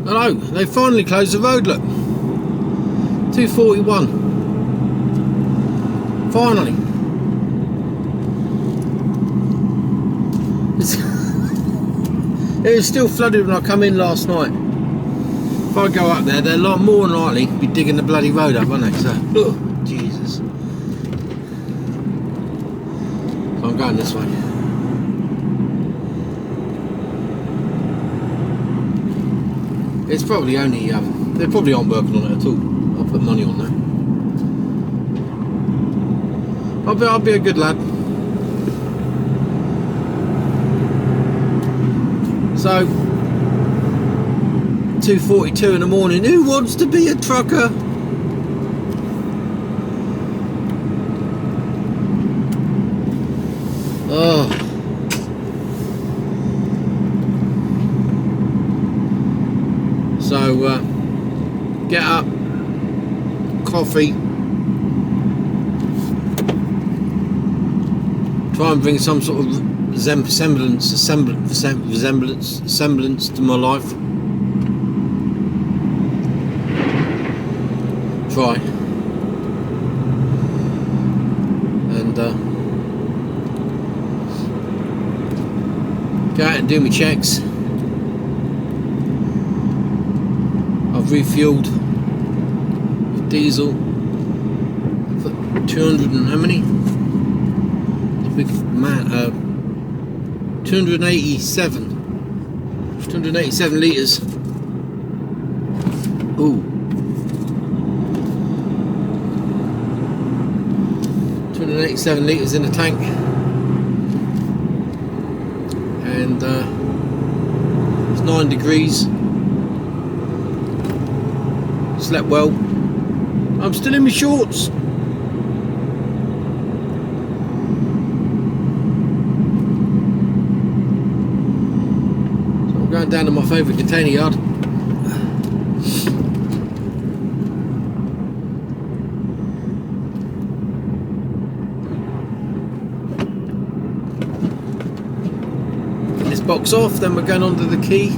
Hello, they finally closed the road, look. 2:41. Finally. It was still flooded when I come in last night. If I go up there, they're a lot more than likely be digging the bloody road up, aren't they? So, oh, Jesus. So I'm going this way. It's probably only, they probably aren't working on it at all. I'll put money on that. I'll be a good lad. So, 2:42 in the morning. Who wants to be a trucker? Oh. So, get up, coffee, try and bring some sort of semblance to my life. Try. And go out and do my checks. I've refueled with diesel for 200 and how many? Big man, 287 litres. Ooh. 287 litres in the tank. And it's 9 degrees. Slept well. I'm still in my shorts. So I'm going down to my favourite container yard. Get this box off, then we're going on to the key.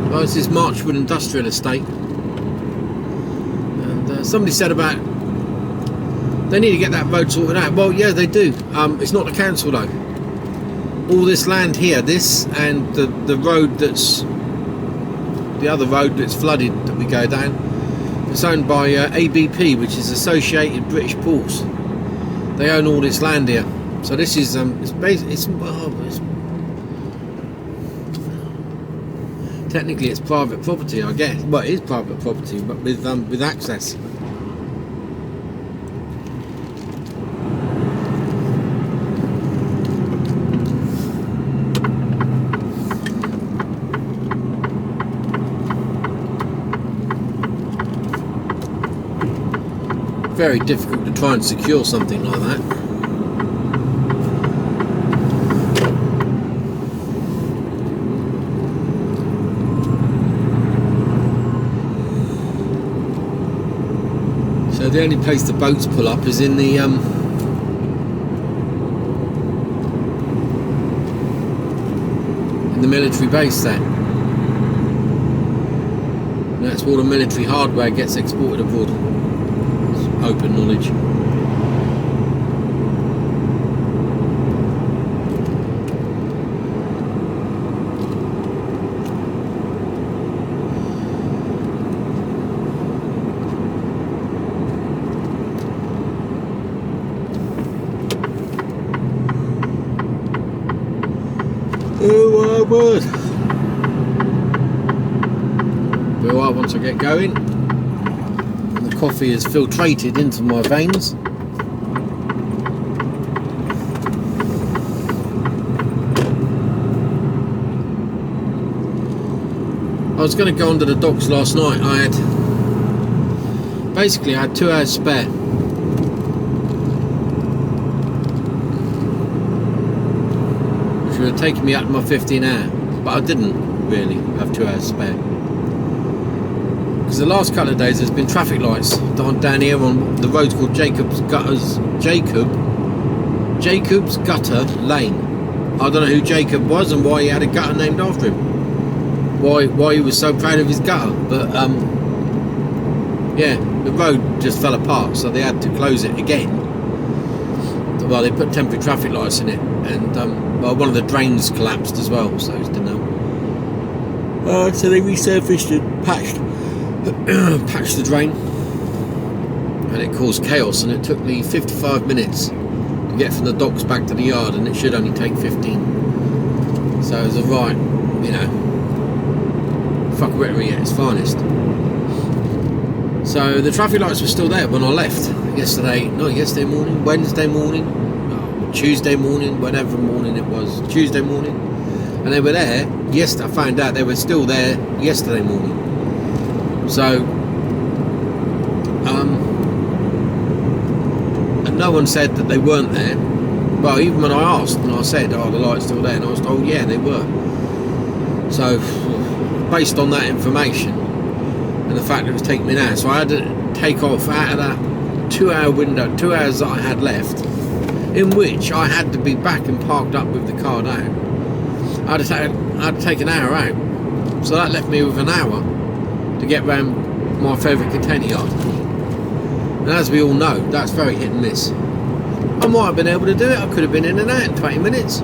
Well, this is Marchwood Industrial Estate, and somebody said about they need to get that road sorted out. Well, yeah, they do. It's not the council though. All this land here, this and the road that's the other road that's flooded that we go down, it's owned by ABP, which is Associated British Ports. They own all this land here. So this is technically it's private property, I guess. Well, it is private property, but with access. Very difficult to try and secure something like that. So the only place the boats pull up is in the military base there. And that's where all the military hardware gets exported abroad. It's open knowledge. Oh my word. Well, once I get going, the coffee is filtrated into my veins. I was going to go onto the docks last night. I had 2 hours spare. Which would have taken me up to my 15 hour. But I didn't really have 2 hours spare. Because the last couple of days there's been traffic lights down here on the road called Jacob's Gutter Lane. I don't know who Jacob was and why he had a gutter named after him. Why he was so proud of his gutter, but yeah, the road just fell apart, so they had to close it again. Well, they put temporary traffic lights in it, and well, one of the drains collapsed as well, so it didn't help. So they resurfaced and patched the drain, and it caused chaos. And it took me 55 minutes to get from the docks back to the yard, and it should only take 15. So it was a right, you know, fuckery at its finest. So the traffic lights were still there when I left Wednesday morning, Tuesday morning, whatever morning it was, Tuesday morning, and they were there. I found out they were still there yesterday morning. So and no one said that they weren't there. Well, even when I asked and I said, "Oh, the light's still there," and I was told, "Yeah, they were." So based on that information and the fact that it was taking me an hour, so I had to take off out of that 2 hour window, 2 hours that I had left, in which I had to be back and parked up with the car down. I had to take an hour out, so that left me with an hour to get round my favourite container yard. And as we all know, that's very hit and miss. I might have been able to do it. I could have been in and out in 20 minutes.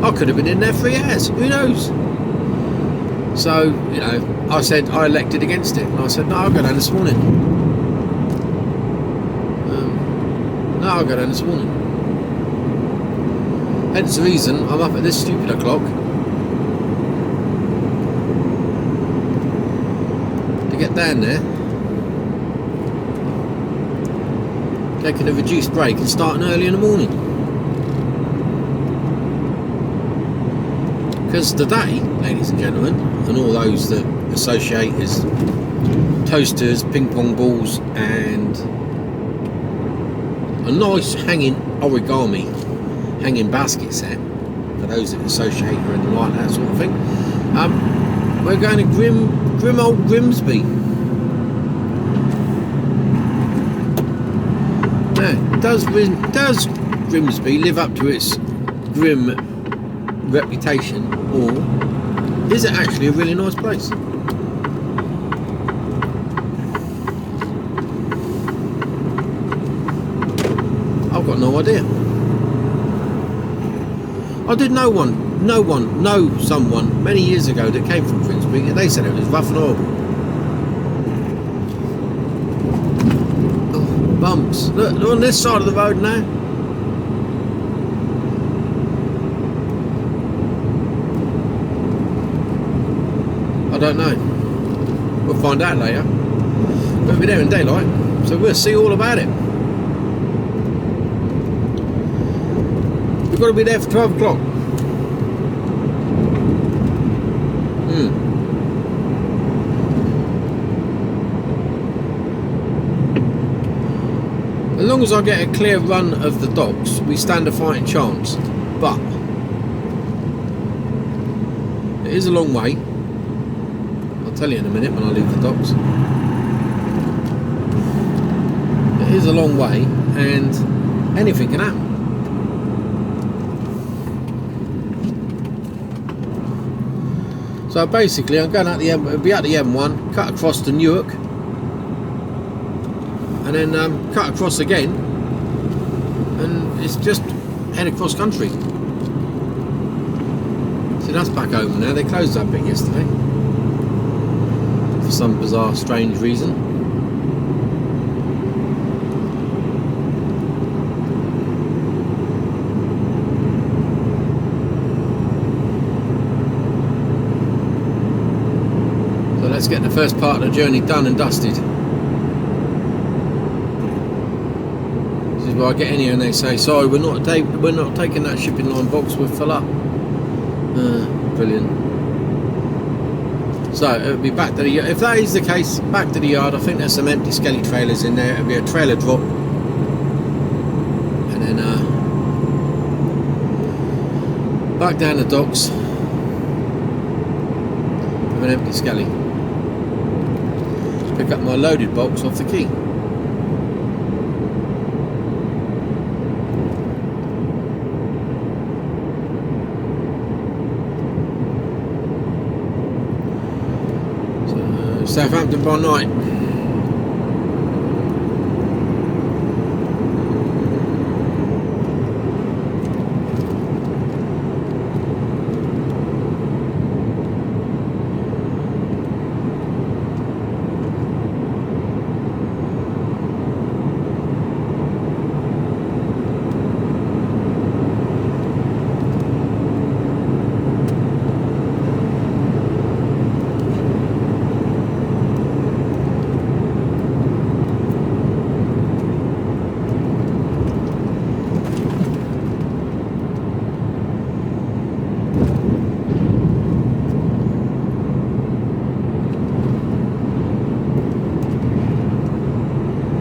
I could have been in there 3 hours. Who knows? So, you know, I elected against it. And I said, no, I'll go down this morning. Hence the reason I'm up at this stupid o'clock to get down there, taking a reduced break and starting early in the morning. Because today, ladies and gentlemen, and all those that associate as toasters, ping pong balls, and a nice hanging origami hanging basket set, for those that associate or anything like that sort of thing, we're going to grim old Grimsby. Now, does Grimsby live up to its grim reputation, or is it actually a really nice place? I've got no idea. I did know someone many years ago that came from Grimsby, and they said it was rough and horrible. Oh, bumps. Look on this side of the road now. I don't know. We'll find out later. We'll be there in daylight, so we'll see all about it. We've got to be there for 12 o'clock. As long as I get a clear run of the docks, we stand a fighting chance. But it is a long way. I'll tell you in a minute when I leave the docks. It is a long way, and anything can happen. So basically, I'm going out the M1, cut across to Newark, and then cut across again, and it's just head across country. So that's back open now. They closed that bit yesterday for some bizarre, strange reason. Let's get the first part of the journey done and dusted. This is where I get in here and they say, sorry, we're not taking that shipping line box, we're full up. Brilliant. So it'll be back to the yard. If that is the case, back to the yard. I think there's some empty skelly trailers in there. It'll be a trailer drop, and then back down the docks with an empty skelly. Pick up my loaded box off the quay. Southampton by night.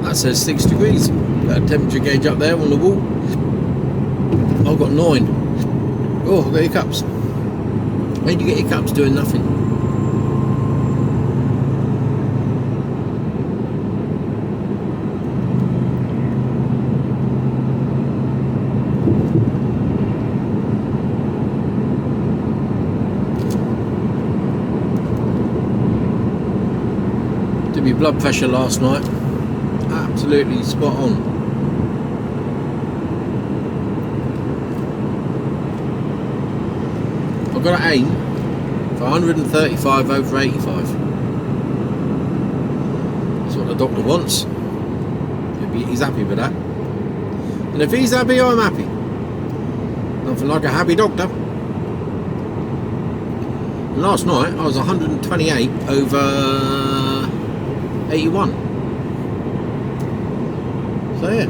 That says 6 degrees. That temperature gauge up there on the wall. I've got 9. Oh, I've got hiccups. Where do you get hiccups doing nothing? Did my blood pressure last night. Absolutely spot on. I've got to aim for 135 over 85. That's what the doctor wants. He's happy with that. And if he's happy, I'm happy. Nothing like a happy doctor. And last night I was 128 over 81. So yeah.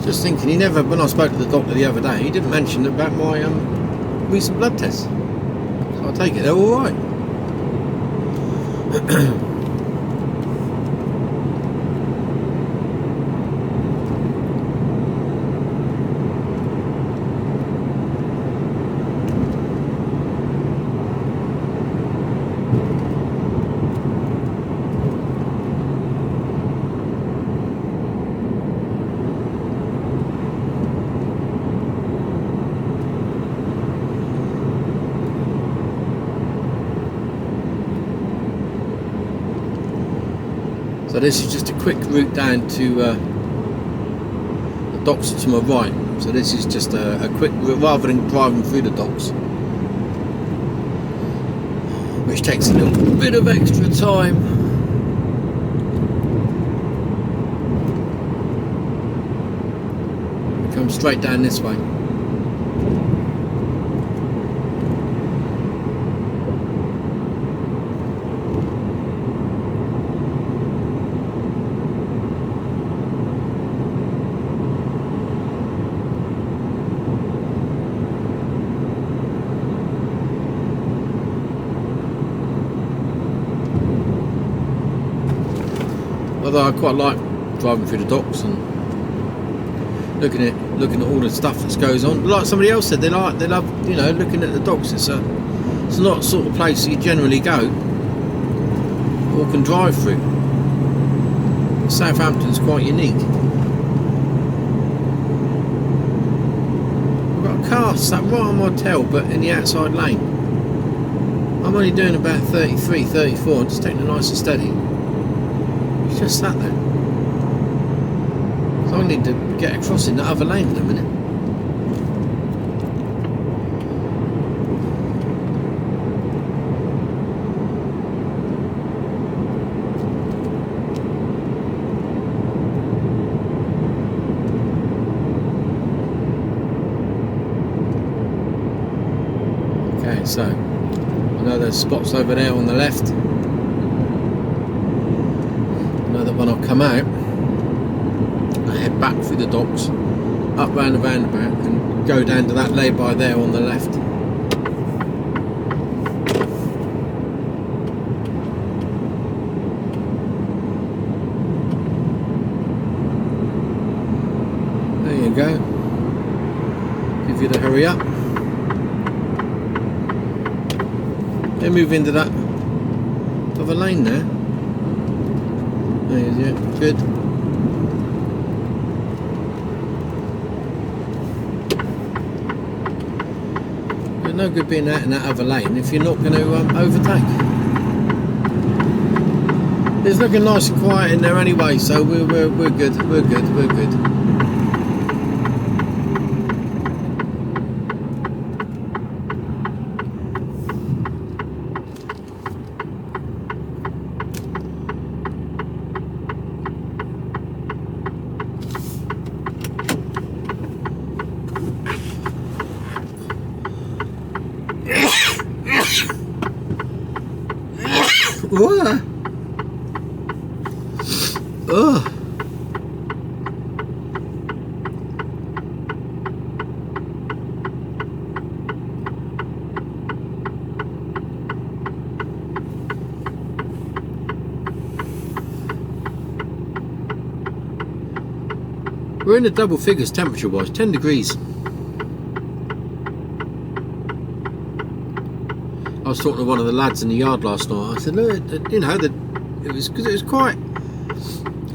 Just thinking, he never, when I spoke to the doctor the other day, he didn't mention about my recent blood tests. So I take it they're all right. So this is just a quick route down to the docks to my right. So this is just a quick route rather than driving through the docks, which takes a little bit of extra time. We come straight down this way. Although I quite like driving through the docks and looking at all the stuff that goes on. But like somebody else said, they love, you know, looking at the docks. It's not the sort of place you generally go or can drive through. Southampton's quite unique. I've got a car sat right on my tail, but in the outside lane. I'm only doing about 33, 34, I'm just taking it nice and steady. It's just sat there. So I need to get across in the other lane in a minute. Okay, so I know there's spots over there on the left. I know that when I come out, I head back through the docks, up round the roundabout, and go down to that lay-by there on the left. There you go. Give you the hurry up. Then move into that other lane there. There you go. Good. There's no good being out in that other lane if you're not going to overtake. It's looking nice and quiet in there anyway, so we're good. We're good. Ugh. We're in the double figures temperature wise, 10 degrees. I was talking to one of the lads in the yard last night. I said, look, you know, it was because it was quite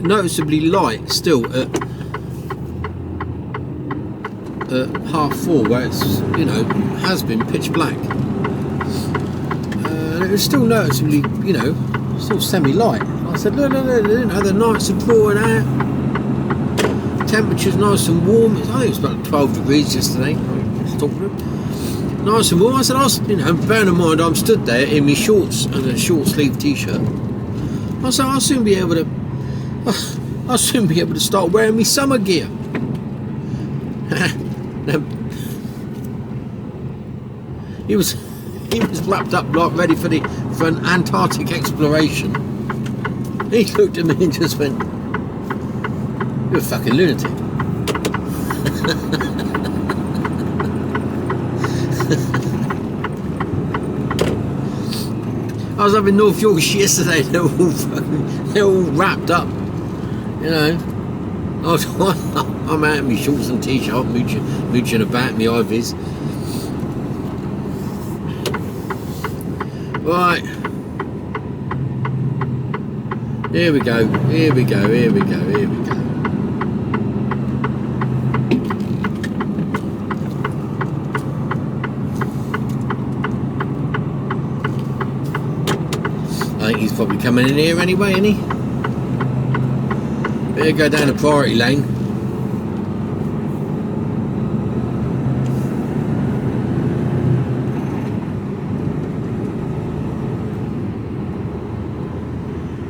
noticeably light still at 4:30, where it's, you know, has been pitch black. And it was still noticeably, you know, still semi-light. I said, look, you know, the nights are drawing out. Temperature's nice and warm. I think it was about 12 degrees yesterday. I was talking to him. Nice and warm. I said, you know, bearing in mind I'm stood there in my shorts and a short sleeve t-shirt. I said, I'll soon be able to start wearing my summer gear. He was wrapped up like ready for an Antarctic exploration. He looked at me and just went, "You're a fucking lunatic." I was up in North Yorkshire yesterday. They're all wrapped up, you know. I'm out in my shorts and t-shirt, mooching about my ivies. Right. Here we go. I think he's probably coming in here anyway, isn't he? Better go down the priority lane.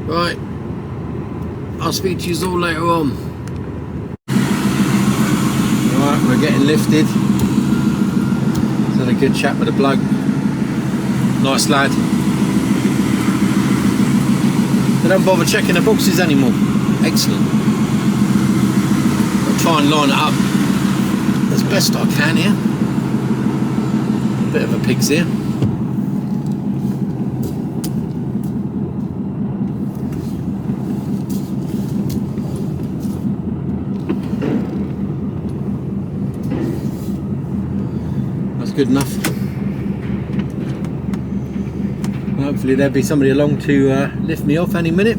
Right. I'll speak to you all later on. Right, we're getting lifted. Had a good chat with a bloke. Nice lad. They don't bother checking the boxes anymore. Excellent. I'll try and line it up as best I can here. Bit of a pig's ear. That's good enough. Hopefully there'll be somebody along to lift me off any minute.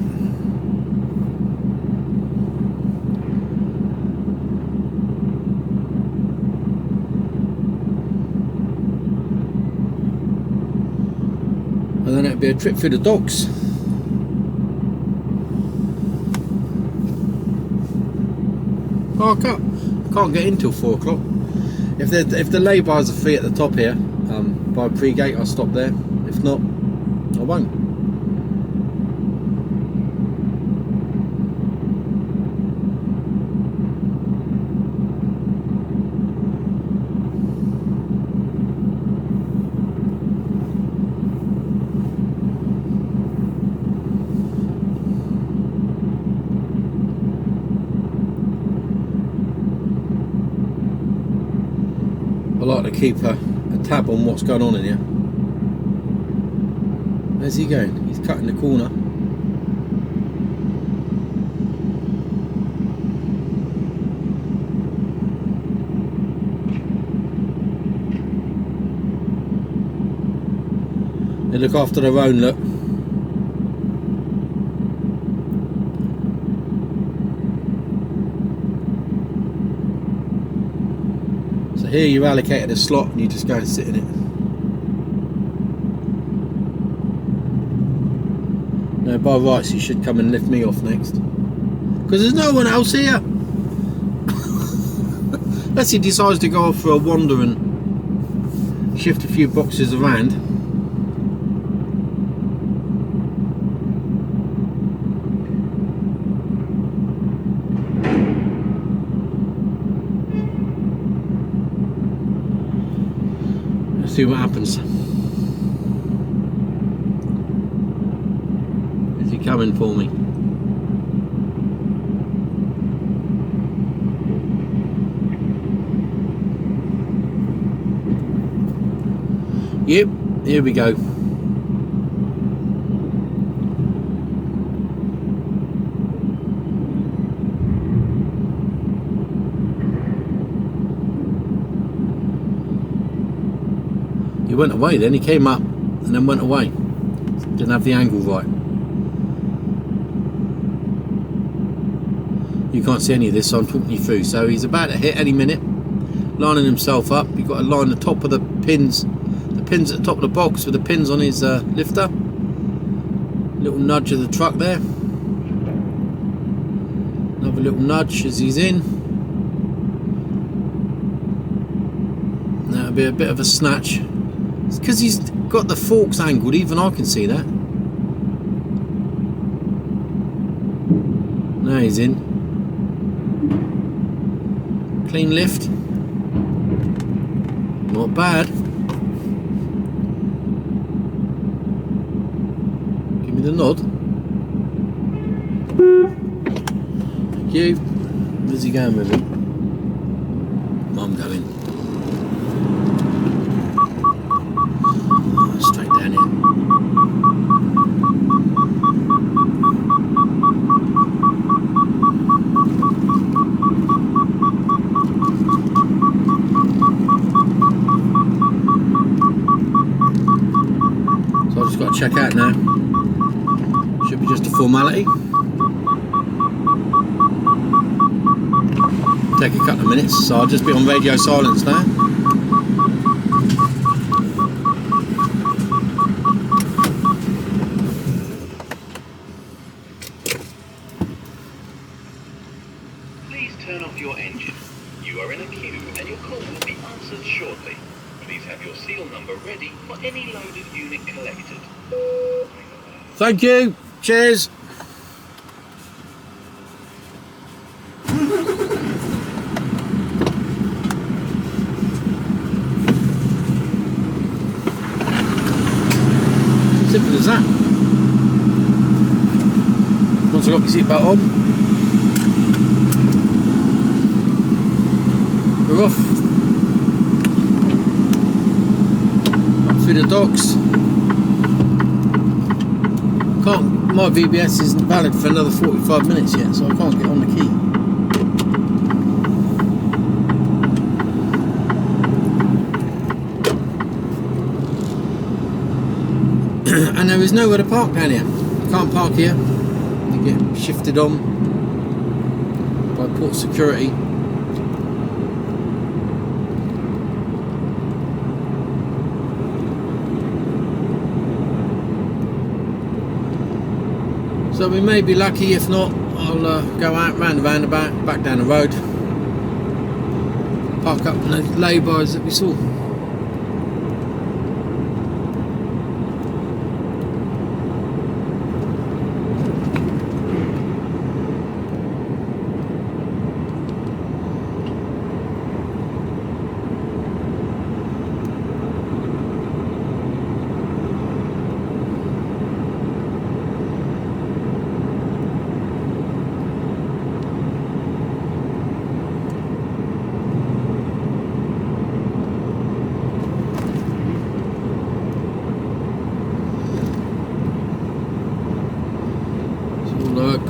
be a trip through the docks. Oh, I can't get in till 4 o'clock. If the lay-bys are free at the top here, by pre-gate, I'll stop there. If not, I won't. I like to keep a tab on what's going on in here. Where's he going? He's cutting the corner. They look after their own, look. So here you're allocated a slot and you just go and sit in it. No, by rights you should come and lift me off next. Because there's no one else here. Unless he decides to go off for a wander and shift a few boxes around. Let's see what happens. Is he coming for me? Yep, here we go. He went away then, he came up and then went away. Didn't have the angle right. You can't see any of this, so I'm talking you through. So he's about to hit any minute, lining himself up. You've got to line the top of the pins at the top of the box with the pins on his lifter. Little nudge of the truck there. Another little nudge as he's in. That'll be a bit of a snatch. It's because he's got the forks angled, even I can see that. Now he's in. Clean lift. Not bad. Give me the nod. Thank you. Where's he going with it? I'm going. Straight down here. So I've just got to check out now. Should be just a formality. Take a couple of minutes, so I'll just be on radio silence now. Please turn off your engine. You are in a queue and your call will be answered shortly. Please have your seal number ready for any loaded unit collected. Thank you. Cheers. Simple as that. Once I've got my seatbelt on, we're off. Up through the docks. My VBS isn't valid for another 45 minutes yet, so I can't get on the key. And there is nowhere to park down here. You can't park here. You get shifted on by port security. So we may be lucky. If not, I'll go out round the roundabout, back down the road, park up in the lay-bys that we saw.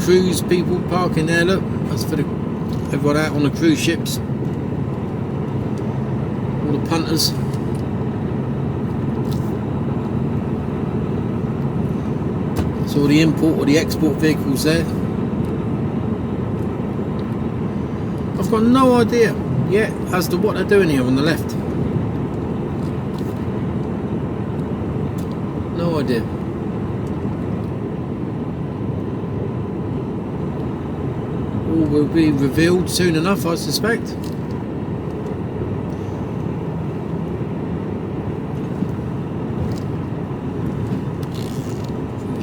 Cruise people parking there, look, that's for everyone out on the cruise ships, all the punters. So all the import or the export vehicles there. I've got no idea yet as to what they're doing here on the left. No idea. All will be revealed soon enough, I suspect.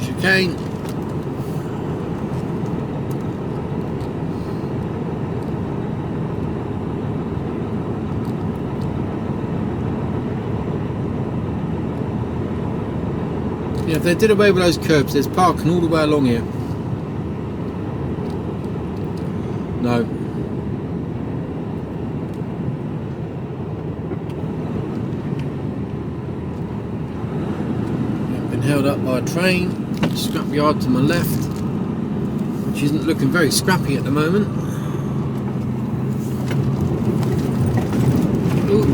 Chicane. Yeah, if they did away with those curbs, there's parking all the way along here. No. Been held up by a train. Scrapyard to my left, which isn't looking very scrappy at the moment. Ooh.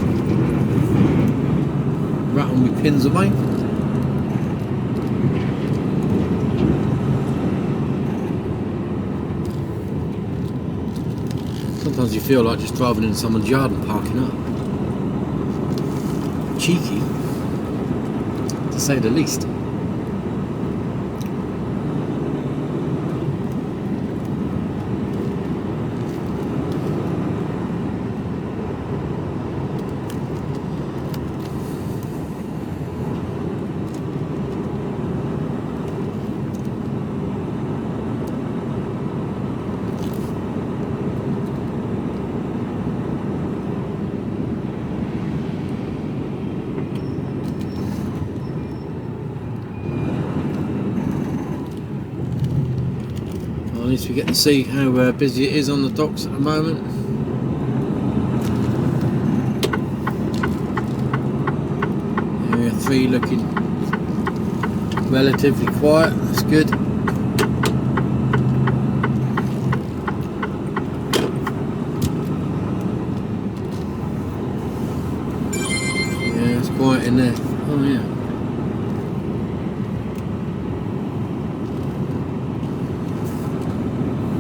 Rattle my pins away. Sometimes you feel like just driving into someone's yard and parking up. Cheeky, to say the least. At least we get to see how busy it is on the docks at the moment. Area 3 looking relatively quiet, that's good. Yeah, it's quiet in there. Oh yeah.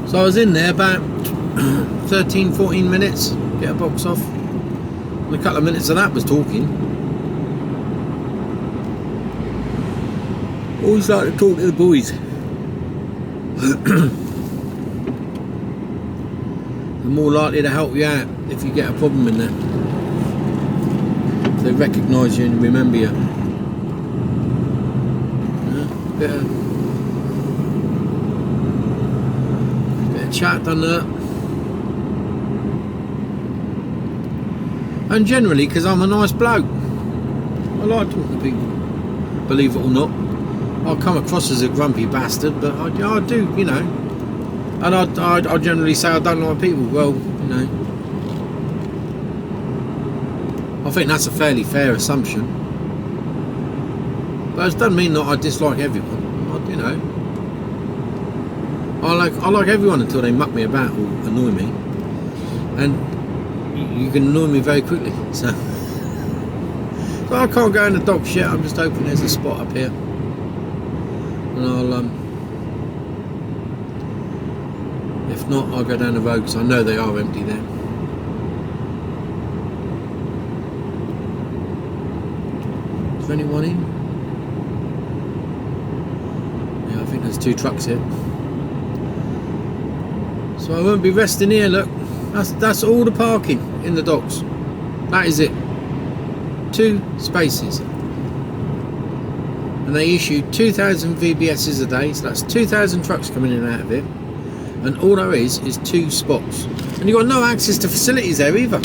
So I was in there about 13-14 minutes, get a box off, and a couple of minutes of that was talking. Always like to talk to the boys. They're more likely to help you out if you get a problem in there. They recognise you and remember you. Bit of chat done that. And generally, because I'm a nice bloke, I like talking to people, believe it or not. I'll come across as a grumpy bastard, but I do, you know. And I generally say I don't like people. Well, you know, I think that's a fairly fair assumption. But it doesn't mean that I dislike everyone. You know, I like everyone until they muck me about or annoy me, and you can annoy me very quickly. So I can't go in the dock shit. I'm just hoping there's a spot up here, and I'll if not, I'll go down the road because I know they are empty there. Is there anyone in? Yeah, I think think there's 2 trucks here. So I won't be resting here. Look, that's all the parking in the docks. That is it. 2 spaces. And they issue 2,000 VBSs a day, so that's 2,000 trucks coming in and out of it. And all there is 2 spots. And you've got no access to facilities there either.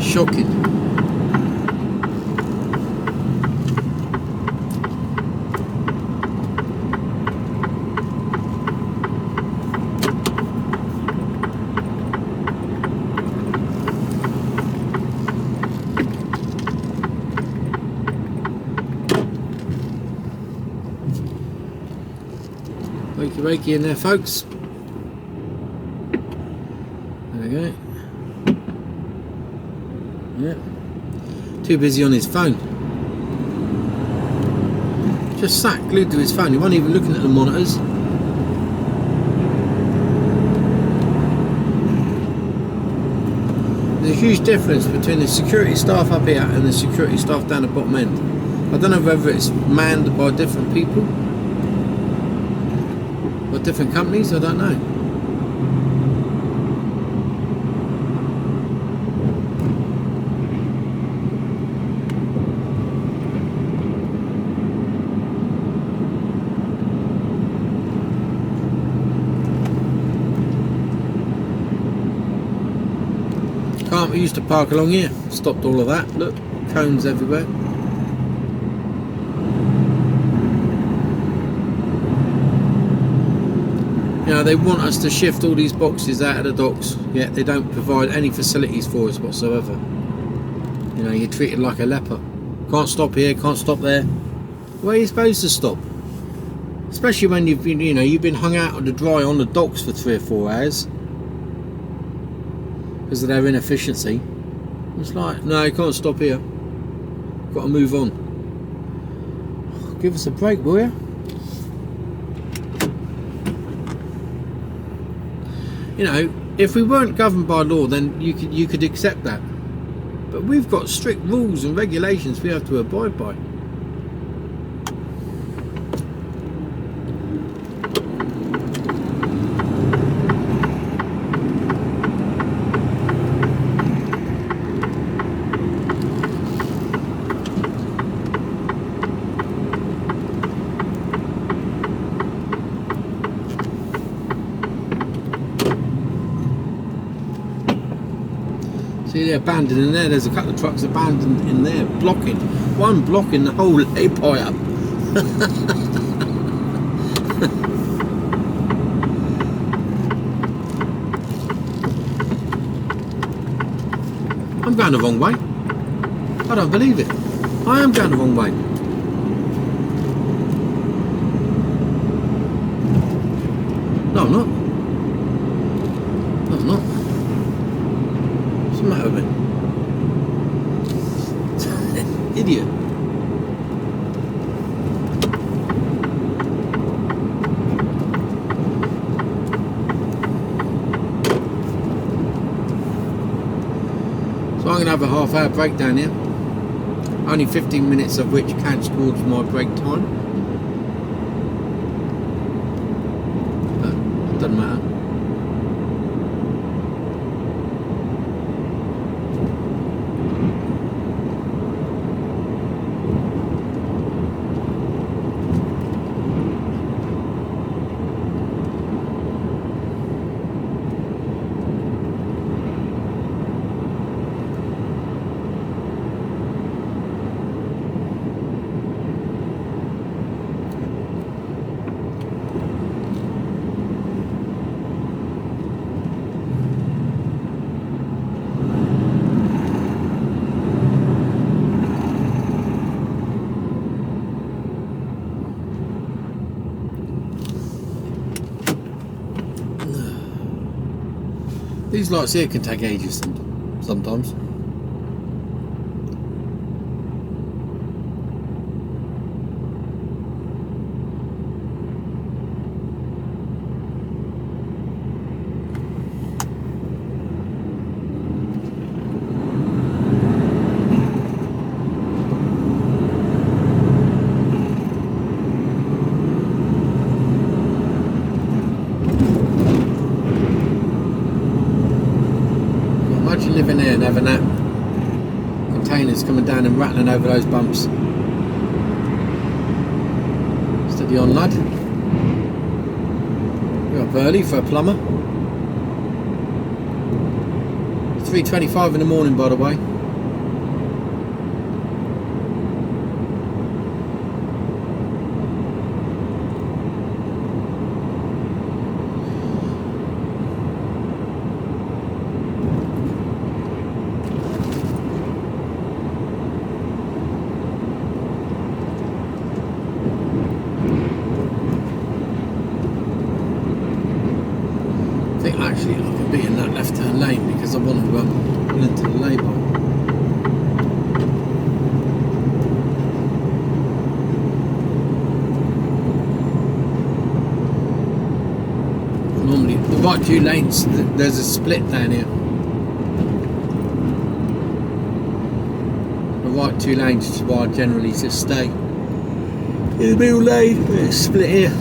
Shocking. Wakey in there, folks. There we go. Yeah. Too busy on his phone. Just sat glued to his phone. He wasn't even looking at the monitors. There's a huge difference between the security staff up here and the security staff down the bottom end. I don't know whether it's manned by different people, different companies, I don't know. We used to park along here, stopped all of that. Look, cones everywhere. You know, they want us to shift all these boxes out of the docks, yet they don't provide any facilities for us whatsoever. You know, you're treated like a leper. Can't stop here, can't stop there. Where are you supposed to stop? Especially when you've been, you know, you've been hung out on the dry on the docks for 3 or 4 hours because of their inefficiency. It's like, no, you can't stop here. Got to move on. Give us a break, will you? You know, if we weren't governed by law, then you could accept that. But we've got strict rules and regulations we have to abide by. See, they're abandoned in there. There's a couple of trucks abandoned in there, blocking. One blocking the whole lay-by up. I'm going the wrong way. I don't believe it. I am going the wrong way. No, I'm not. No, I'm not. What's the matter with me? Idiot. So I'm going to have a half-hour break down here. Only 15 minutes of which counts towards my break time. But it doesn't matter. These lights here can take ages sometimes. sniffing there and having that. Containers coming down and rattling over those bumps. Steady on, lad. We're up early for a plumber. 3:25 in the morning, by the way. I think actually I can be in that left turn lane because I want to pull into the lay-by. Normally, the right two lanes, there's a split down here. The right two lanes is why I generally just stay in the middle lane. It's split here.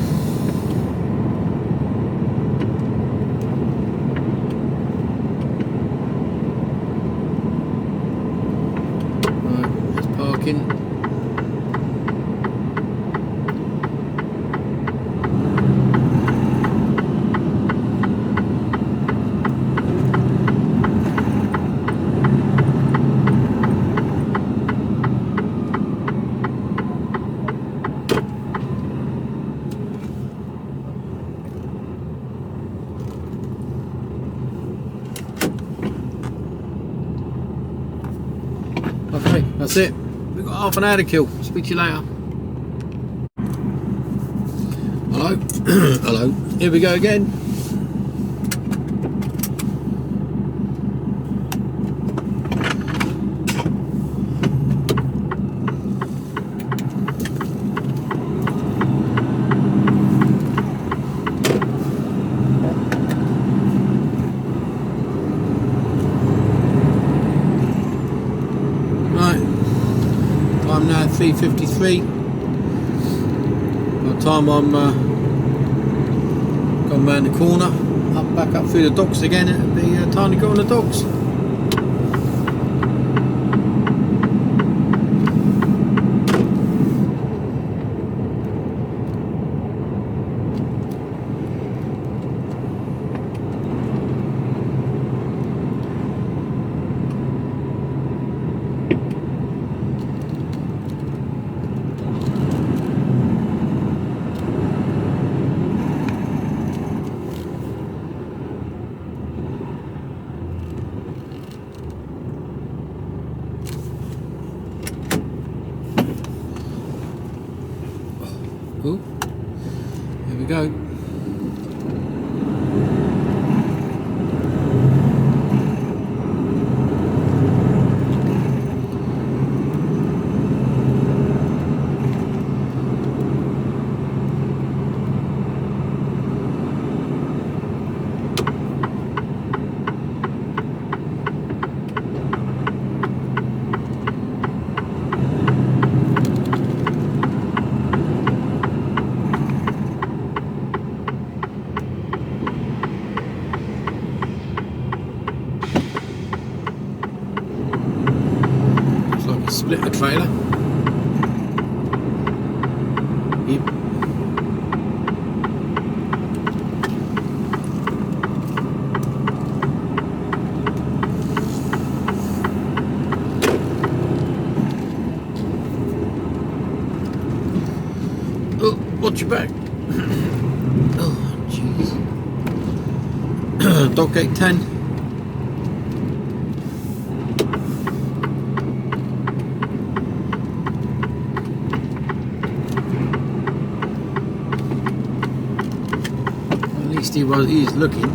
Okay, that's it. We've got half an hour to kill. Speak to you later. Hello. Hello. Here we go again. I'm now 3:53. By the time I'm gone round the corner, back up through the docks again, it'll be time to go on the docks. Ooh, here we go. Split the trailer. Yep. Oh, watch your back. Oh, jeez. Dog gate 10. He's looking.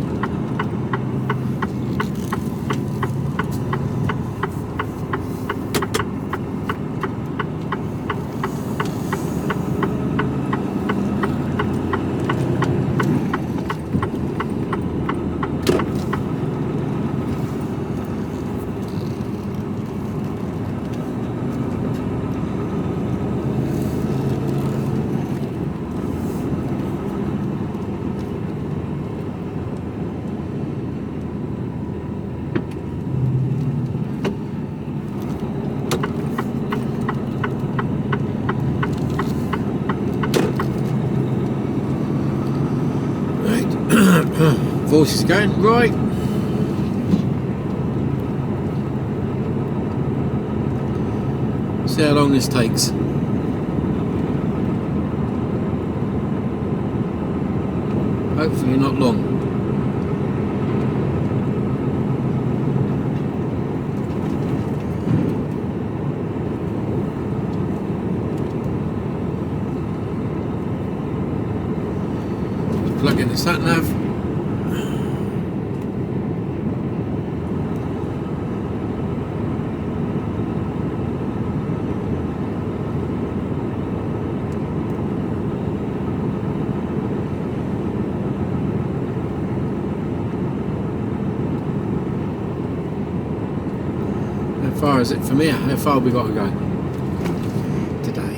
course it's going right. See how long this takes. Hopefully not long. Plug in the sat nav. How far is it from here? How far have we got to go today?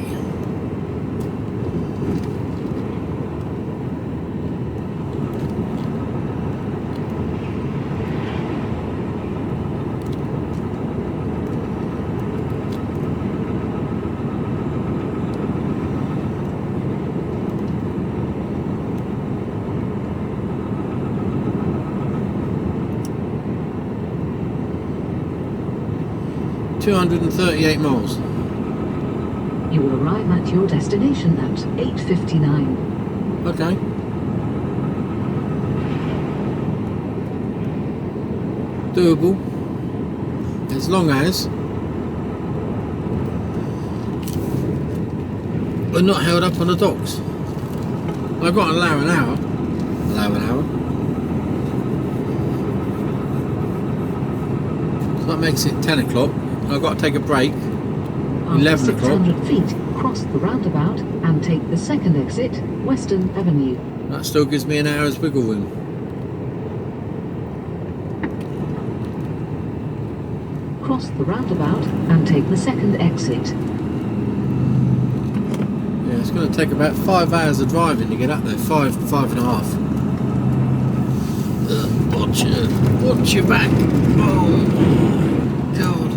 $238 miles. You will arrive at your destination at 8:59. Okay. Doable. As long as we're not held up on the docks. I've got an hour an hour. So that makes it 10 o'clock. I've got to take a break. After 11 o'clock. 600 feet, cross the roundabout and take the second exit, Western Avenue. That still gives me an hour's wiggle room. Cross the roundabout and take the second exit. Yeah, it's going to take about 5 hours of driving to get up there. 5.5. Watch your back. Oh, God.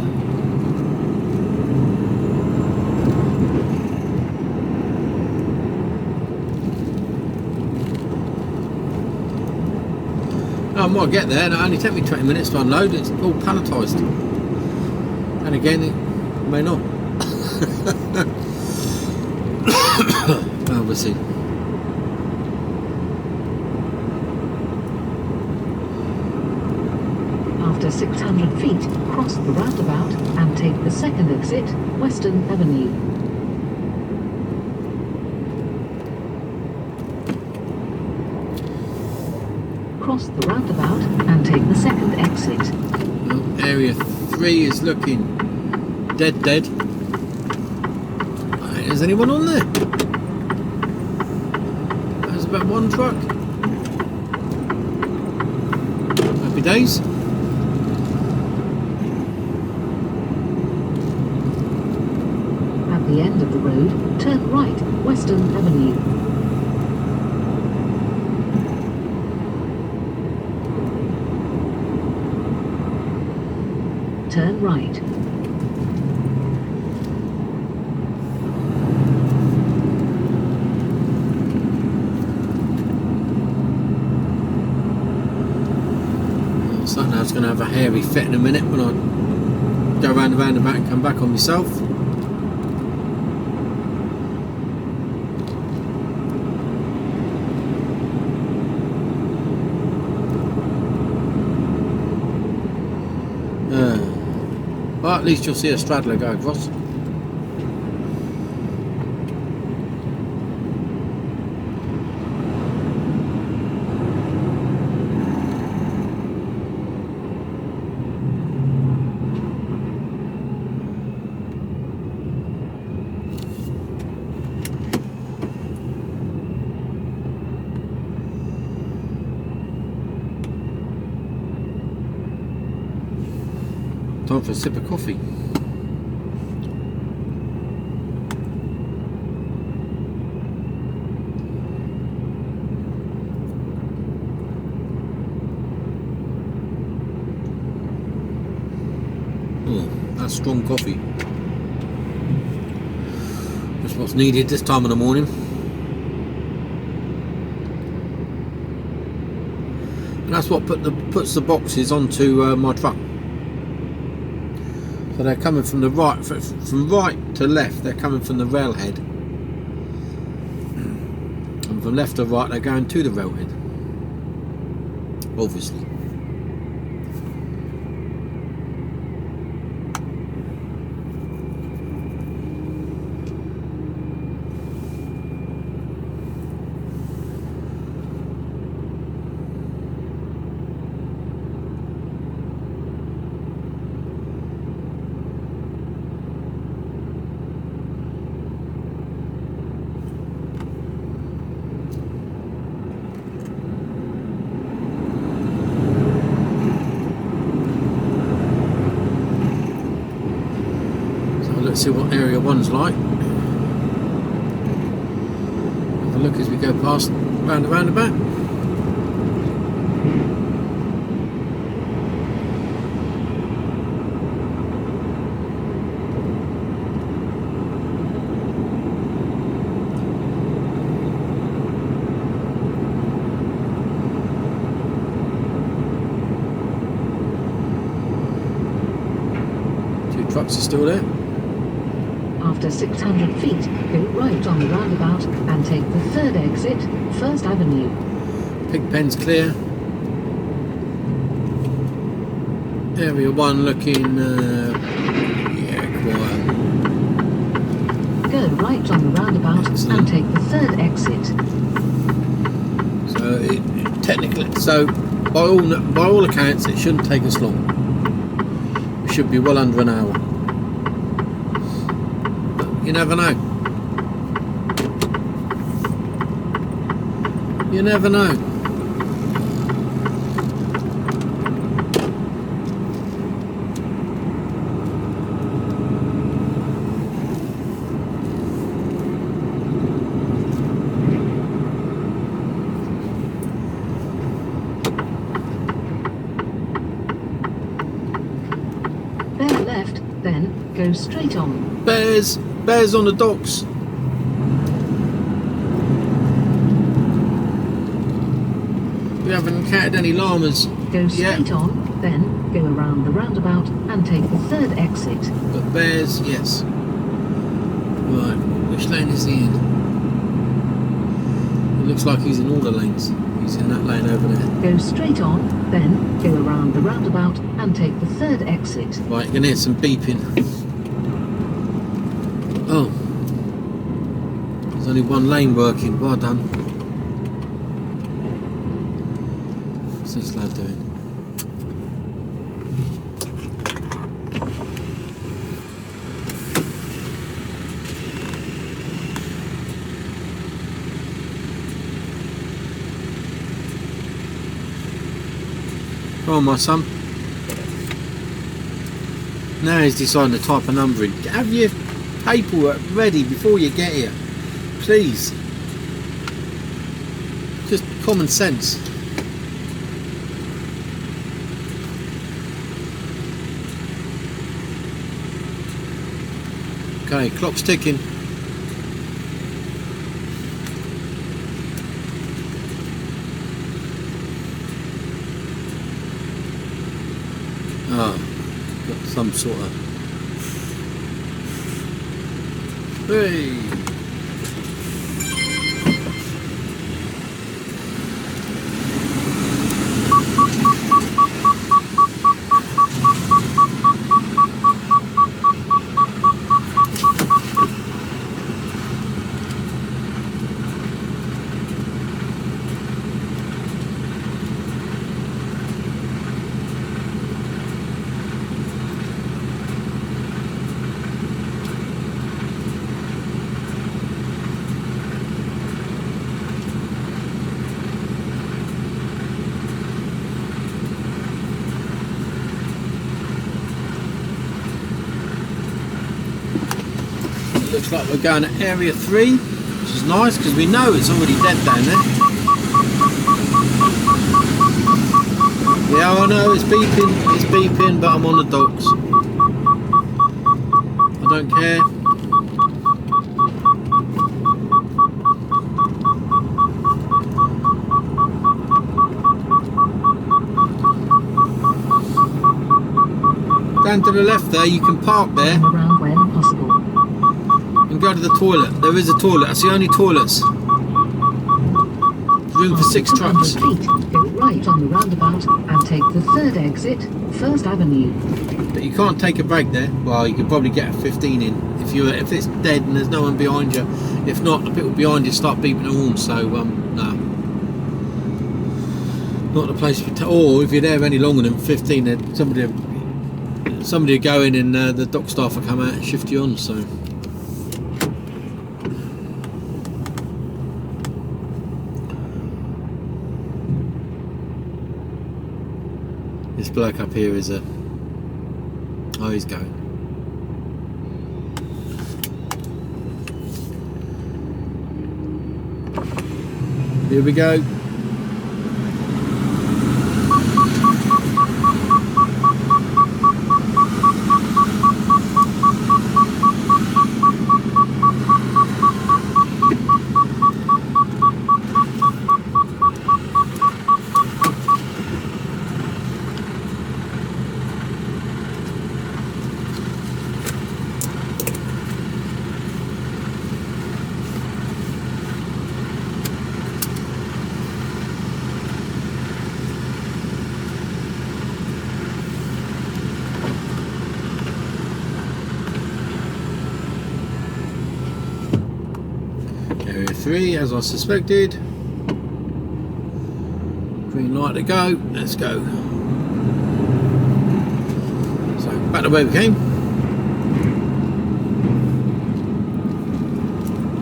I might get there, and it only take me 20 minutes to unload. It's all palletised. And again, it may not. Well, we'll see. After 600 feet, cross the roundabout and take the second exit, Western Avenue. Cross the roundabout and take the second exit. Well, area 3 is looking dead. Is anyone on there? There's about one truck. Happy days. At the end of the road, turn right, Western Avenue. Turn right. It's going to have a hairy fit in a minute when I go round the roundabout and come back on myself. Well, at least you'll see a straddler go across. Time for a sip of coffee. Oh, that's strong coffee. That's what's needed this time of the morning. And that's what puts the boxes onto my truck. So they're coming from the right, from right to left. They're coming from the railhead, and from left to right, they're going to the railhead. Obviously. Let's see what area one's like. Have a look as we go past round the roundabout. Two trucks are still there. After 600 feet, go right on the roundabout and take the third exit, First Avenue. Pigpen's clear. Area 1 looking, yeah, quiet. Go right on the roundabout and take the third exit. So, technically, so by all accounts, it shouldn't take us long. It should be well under an hour. You never know. You never know. Bear left, then go straight on. Bears on the docks. We haven't encountered any llamas. Go straight on, then go around the roundabout and take the third exit. But bears, yes. Right, which lane is he in? It looks like he's in all the lanes. He's in that lane over there. Go straight on, then go around the roundabout and take the third exit. Right, you can hear some beeping. Oh, there's only one lane working. Well done. What's this lad doing? Come on, my son. Now he's deciding the type of numbering. Have your paperwork ready before you get here, please. Just common sense. Okay, clock's ticking. Ah, got some sort of. Hey. Looks like we're going to area 3, which is nice because we know it's already dead down there. Yeah, I know it's beeping, but I'm on the docks. I don't care. round to the left there, you can park there Turn around when possible. and go to the toilet. There is a toilet, that's the only toilets. Room for 6 trucks. 200 feet, go right on the roundabout and take the third exit, 1st Avenue. But you can't take a break there. Well, you could probably get a 15 in if it's dead and there's no one behind you. If not, the people behind you start beeping the horn. So no, not the place for. Or if you're there any longer than 15, then somebody will go in and the dock staff will come out and shift you on. So. This bloke up here is a. Oh, he's going. Here we go. Area 3, as I suspected. Green light to go. Let's go. So back to where we came.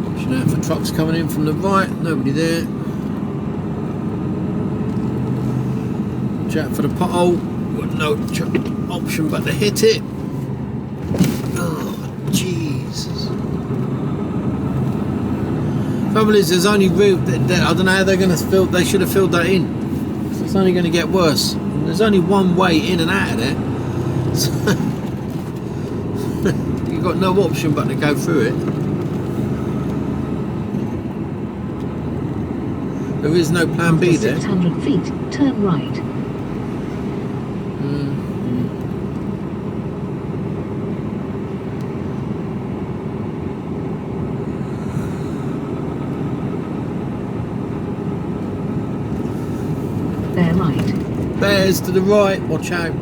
Watching out for trucks coming in from the right. Nobody there. Watch out for the pothole. Got no option but to hit it. Oh, Jesus. Trouble is, there's only room. I don't know how they're going to fill. They should have filled that in. So it's only going to get worse. There's only one way in and out of there. So you've got no option but to go through it. There is no plan B there. 600 feet, turn right. Bear right. Bears to the right, watch out.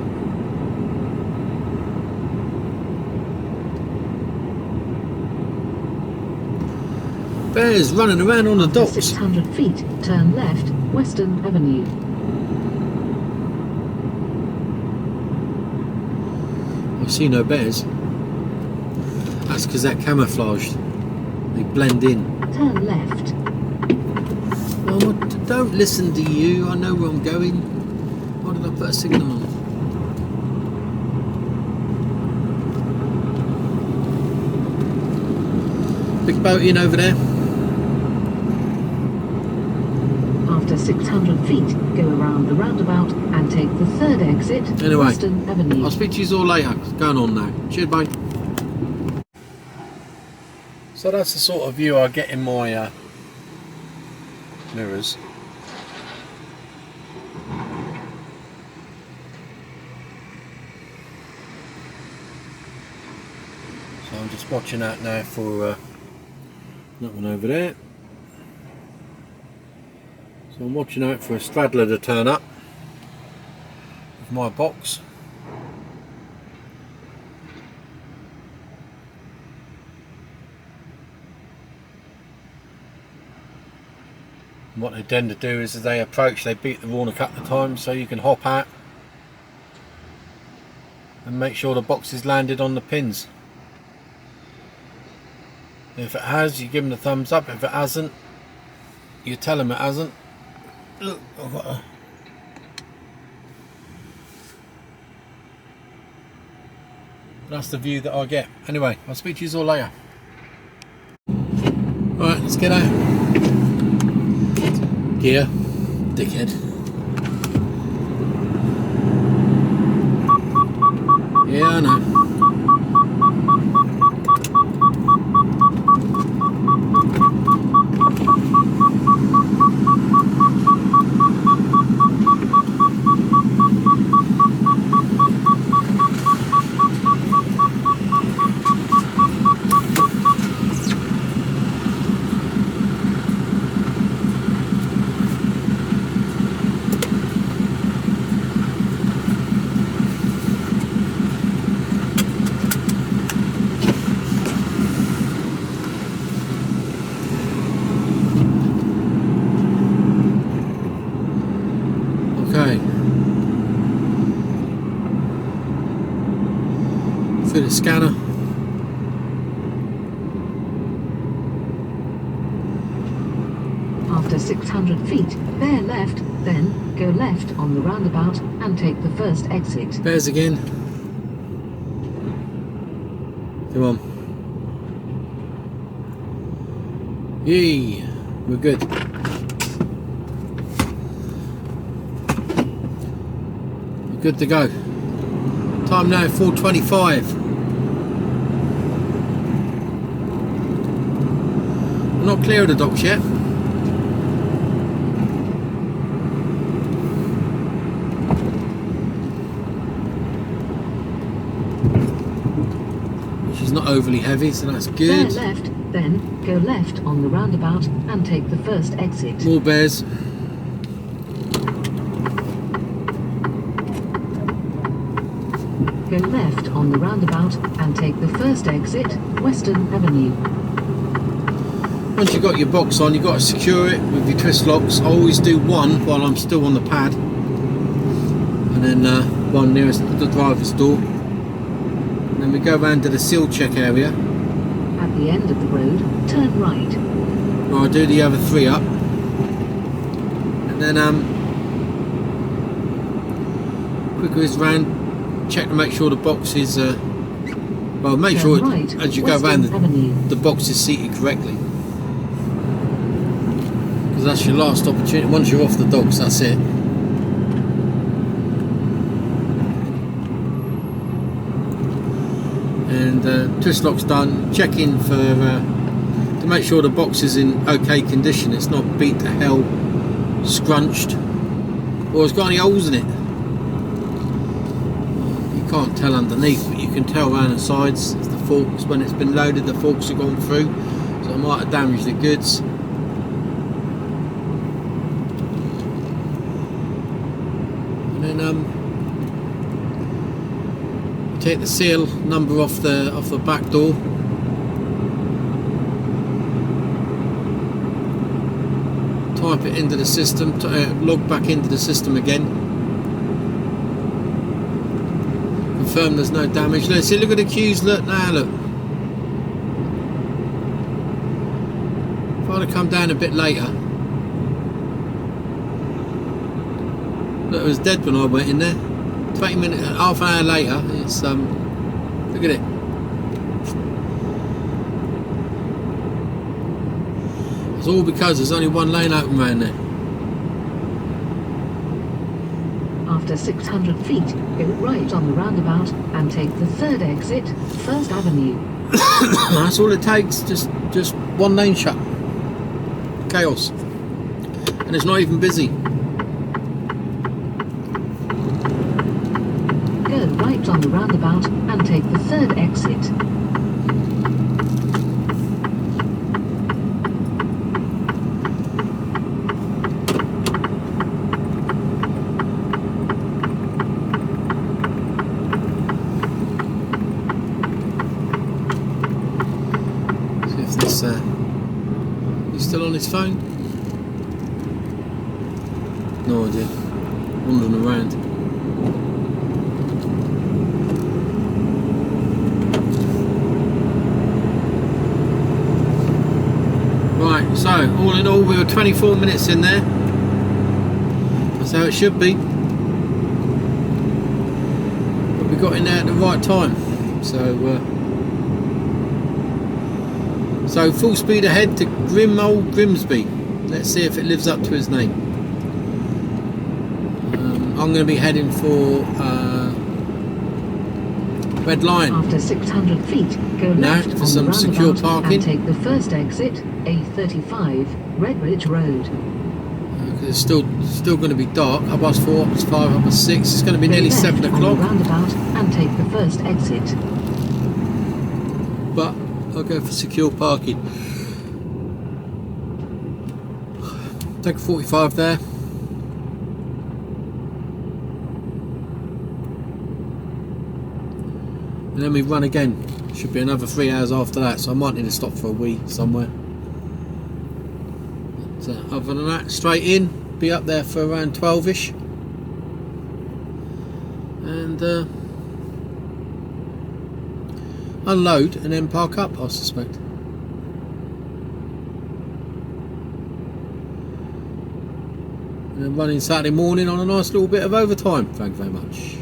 Bears running around on the After docks. 600 feet, turn left, Western Avenue. I see no bears. That's because they're camouflaged. They blend in. Turn left. Oh, don't listen to you. I know where I'm going. Why did I put a signal on? Big boat in over there. After 600 feet, go around the roundabout and take the third exit, Anyway, Western Avenue. I'll speak to you all later. It's going on now. Cheers, bye. So that's the sort of view I get in my mirrors. So I'm just watching out now for that one over there. So I'm watching out for a straddler to turn up with my box. And what they tend to do is as they approach, they beat the horn a couple of times so you can hop out and make sure the box is landed on the pins. If it has, you give them the thumbs up. If it hasn't, you tell them it hasn't. Look, I've got a... That's the view that I get. Anyway, I'll speak to you all later. Alright, let's get out. Gear, dickhead. Yeah, I know. through the scanner. After 600 feet, bear left, then go left on the roundabout and take the first exit. Bears again. Come on. Yee, we're good. We're good to go. Time now 4:25. We're not clear of the docks yet. She's not overly heavy, so that's good. Bear left, then go left on the roundabout and take the first exit. More bears. Go left on the roundabout and take the first exit, Western Avenue. Once you've got your box on, you've got to secure it with your twist locks. I always do one while I'm still on the pad, and then one nearest the driver's door. And then we go round to the seal check area. At the end of the road, turn right. Well, I do the other three up, and then quicker is round, check to make sure the box is well, make sure right, as you Western go round the box is seated correctly, because that's your last opportunity. Once you're off the docks, that's it. And twist lock's done. Check in for to make sure the box is in okay condition. It's not beat to hell, scrunched, or it's got any holes in it. You can't tell underneath, but you can tell around the sides. It's the forks. When it's been loaded, the forks have gone through, so it might have damaged the goods. And then take the seal number off the back door. Type it into the system, log back into the system again. Confirm there's no damage. Let's see, look at the queues, look now, look. If I'd have come down a bit later. Look, it was dead when I went in there. 20 minutes, half an hour later, it's look at it. It's all because there's only one lane open around there. After 600 feet, go right on the roundabout and take the third exit, First Avenue. That's all it takes, just one lane shut. Chaos. And it's not even busy. Go right on the roundabout and take the third exit. See if this he's still on his phone? No idea. Wandering around. Right, so all in all we were 24 minutes in there. That's how it should be. But we got in there at the right time. So full speed ahead to grim old Grimsby. Let's see if it lives up to his name. I'm going to be heading for Red Line. After 600 feet, go Now left for on some the secure roundabout parking. and take the first exit, A35, Redbridge Road. It's still going to be dark. 4:30, it's 5, 6. It's going to be Go nearly left 7 on the o'clock. roundabout and take the first exit. But I'll go for secure parking. Take a 45 there. And then we run again. Should be another 3 hours after that, so I might need to stop for a wee somewhere. But other than that, straight in, be up there for around 12ish. And unload and then park up, I suspect. And then running Saturday morning on a nice little bit of overtime. Thank you very much.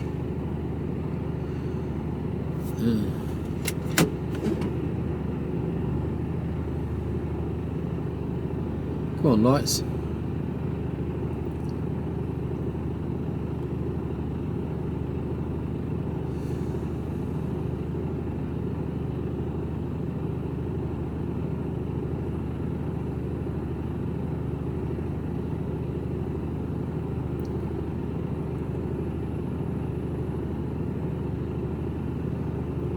Come on, lights.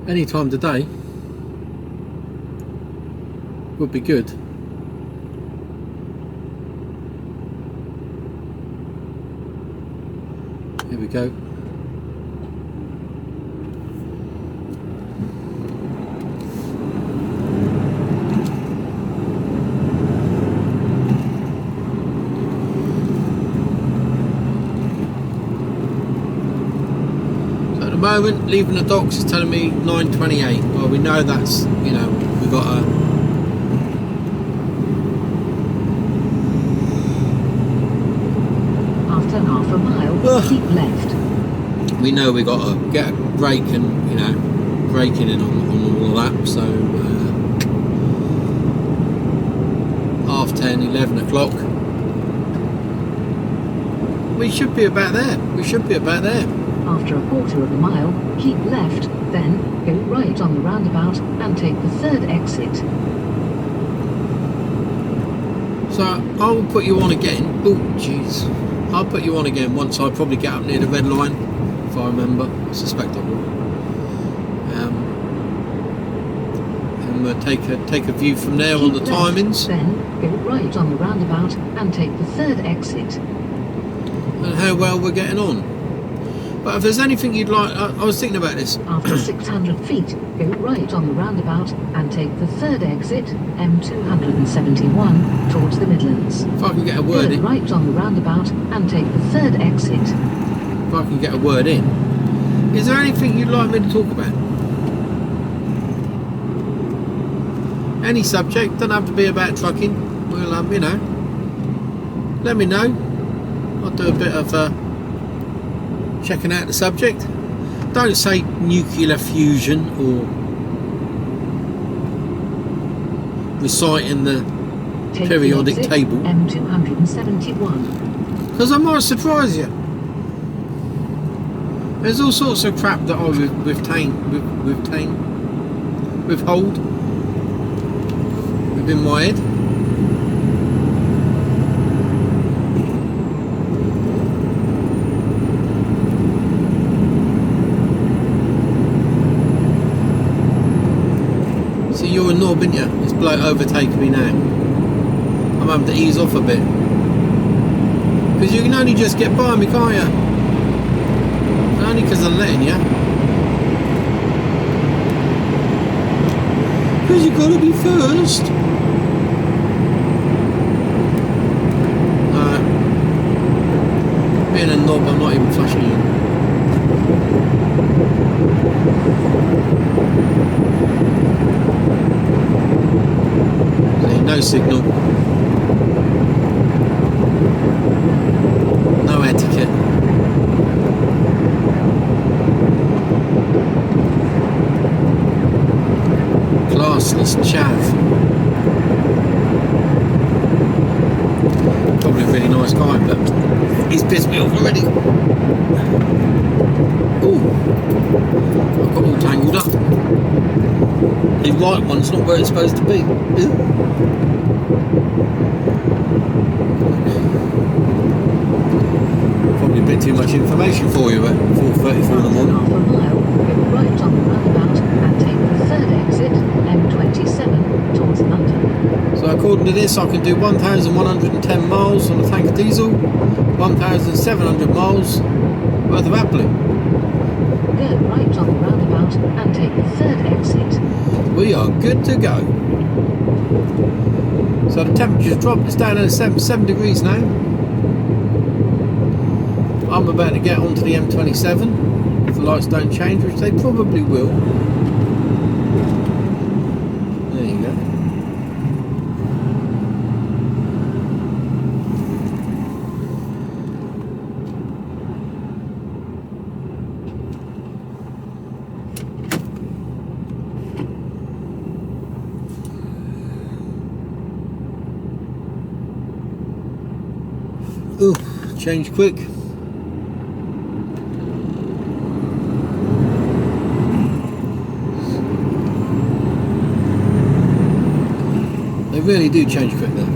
Any time today would be good. Here we go. So at the moment, leaving the docks is telling me 9:28. Well, we know that's, you know, we've got a half a mile, keep left. we know we got to get a break and, you know, braking in on all of that. So 10:30, 11 o'clock. We should be about there. We should be about there. After a quarter of a mile, keep left, then go right on the roundabout and take the third exit. So I'll put you on again. Oh, jeez. I'll put you on again once I probably get up near the red line, if I remember. I suspect I will. And we'll take a view from there on the timings. Then go right on the roundabout and take the third exit. And how well we're getting on. But if there's anything you'd like, I was thinking about this. After 600 feet, go right on the roundabout and take the third exit, M271, towards the Midlands. If I can get a word Go in. right on the roundabout and take the third exit. If I can get a word in. Is there anything you'd like me to talk about? Any subject, don't have to be about trucking. We'll, you know, let me know. I'll do a bit of checking out the subject. Don't say nuclear fusion or reciting the Take periodic the exit, table, M271. because I might surprise you. There's all sorts of crap that I withhold within my head. See, you're a knob, ain't you? This bloke overtaking me now. I'm having to ease off a bit. Because you can only just get by me, can't you? Only because I'm letting you. Because you've got to be first. No. Being a knob, I'm not even flashing you. See, no signal. No etiquette. Classless chav. Probably a really nice guy, but he's pissed me off already. Ooh, I've got all tangled up. The right one's not where it's supposed to be. Probably a bit too much information for you at 4:34 in the morning. Half a mile, go right on the roundabout and take the third exit, M27, towards London. So according to this, I can do 1,110 miles on a tank of diesel, 1,700 miles worth of Appley. Go right on the roundabout and take the third exit. We are good to go. So the temperature's dropped, it's down at 7 degrees now. I'm about to get onto the M27, if the lights don't change, which they probably will. Change quick. They really do change quick though.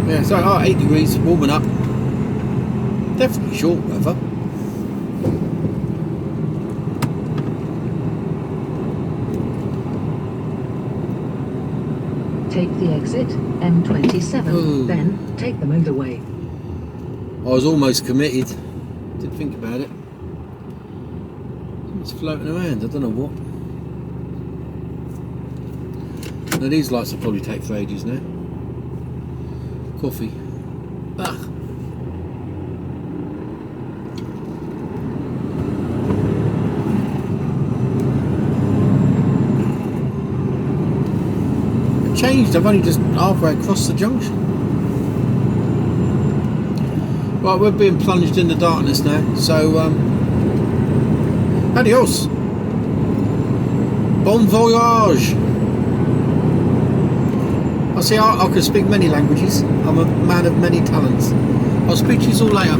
Yeah, so 8 degrees, warming up. Definitely short weather. Take the exit, M27, Ooh. then take the motorway. I was almost committed. Did think about it. It's floating around, I don't know what. Now these lights will probably take for ages now. Coffee. Ah. It changed, I've only just halfway across the junction. Right, we're being plunged in the darkness now, so adios. Bon voyage. I see, I can speak many languages. I'm a man of many talents. I'll speak to you all later.